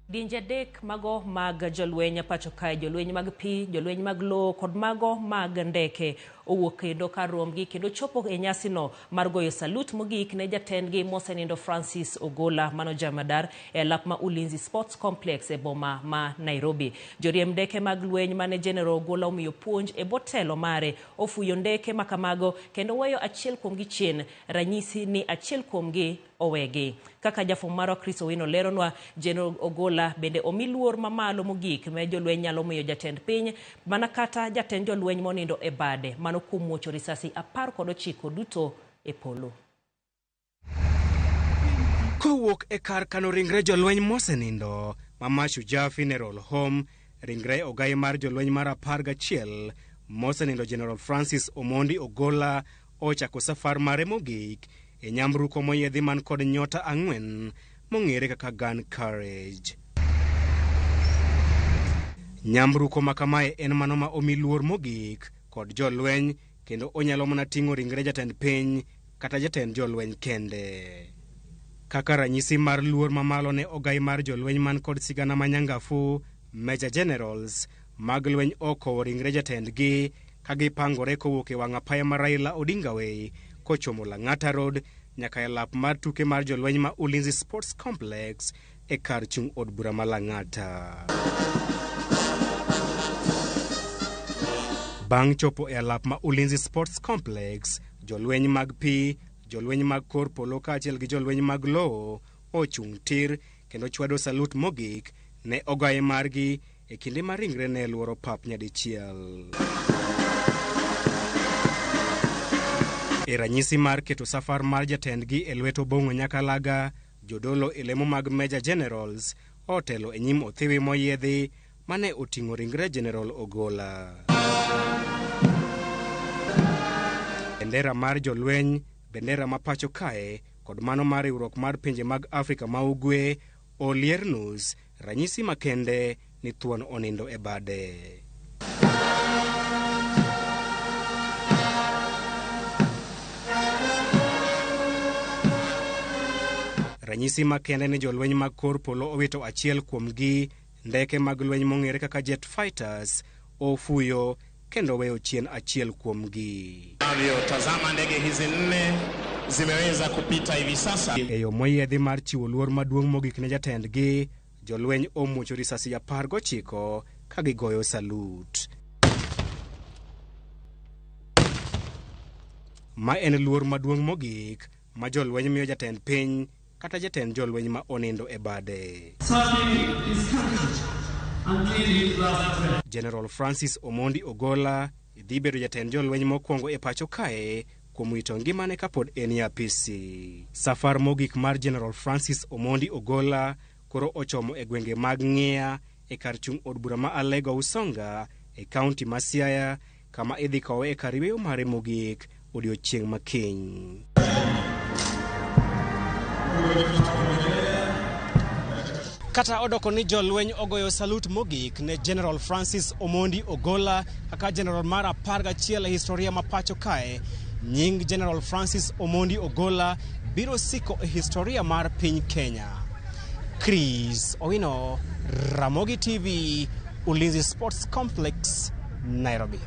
Dinje dek mago mag jolweny pacho kae, jolweny mag pi, jolweny mag lowo kod mago mag ndeke owuok kendo ka romgi kendo chopo e nyasino mar goyo salut mogik ne jatendgi mosenindo Francis Ogola mano jamadar e alap ma Ulinzi Sports Complex e boma ma Nairobi. Joriemb ndeke mag lweny mane General Ogola omiyo puonj e botelo mare ofuyo ndeke makamago kendo weyo achiel kuomgi chien, ranyisi ni achiel kuomgi owegi. Kaka jafwambo marwa Chris Owino leronwa, General Ogola bende omi luor mamalo mogik me jolweny nyalo miyo jatend piny mana kata jatend jolweny monindo e bade mano kuom muocho risasi 19 duto e polo. Kowuok e kar kano ringre jolweny mosenindo Mama Shujaa Funeral Home, ringre ogai mar jolweny mar 11 mosenindo General Francis Omondi Ogola ochako safar mare mogik e nyamruko moyiedhi man kod nyota 4 mong'ere kaka Gun Courage. Nyamruko makamae en mano ma omi luor mogik kod jolweny kendo onyalo mana ting'o ringre jatend piny kata jatend jolweny kende. Kaka ranyisi mar luor mamalo ne ogai mar jolweny man kod sigana manyangafu, Major Generals mag lweny okowo ringre jatendgi kagipangore kowuok e wang' apaya mar Raila Odinga Way kochomo Lang'ata Road nyaka e lap mar tuke mar jolweny ma Ulinzi Sports Complex e kar chung' od bura ma Lang'ata. Bang' chopo e alap ma Ulinzi Sports Complex, jolweny mag pi, jolweny mag kor polo kaachiel gi jolweny mag lowo ochung' tir kendo chwado salut mogik ne ogai margi e kinde ma ringre ne luoro pap nyadichiel. E ranyisi mar keto safar mar jatendgi e lwet Obong'o Nyakalaga, jodolo e lemo mag Major Generals otelo e nyim othiwi moyiedhi mane oting'o ringre General Ogola. Bendera mar jolweny, bendera ma pacho kae kod mano mar riwruok mar pinje mag Afrika ma Ugwe olier nus, ranyisi makende ni thuon onindo e bade. Ranyisi makende ni jolweny mag kor polo owito achiel kuomgi, ndeke mag lweny mong'ere kaka jet fighters ofuyo kendo weyo chien achiel kuomgi. Tazama ndege hizi 4 zimeweza kupita hivi sasa. E yo moyiedhi mar chiwo luor maduong' mogik ne jatendgi, jolweny omuocho risasi 19 ka gigoyo salut. Ma en luor maduong' mogik ma jolweny miyo jatend piny kata jatend jolweny ma onindo e bade. General Francis Omondi Ogola dhi bedo jatend jolweny mokwongo e pacho kae kuom wito ngimane kapod en e apisi. Safar mogik mar General Francis Omondi Ogola koro ochomo e gwenge mag Ng'ia e kar chung' od bura ma Alego Usonga e kaunti ma Siaya, kama idhi kowe e kar yweyo mare mogik odiochieng' makiny. Kata odoko ni jolweny ogoyo salut mogik ne General Francis Omondi Ogola kaka General mar 11 e historia ma pacho kae, nying General Francis Omondi Ogola biro siko e historia mar piny Kenya. Chris Owino, Ramogi TV, Ulinzi Sports Complex, Nairobi.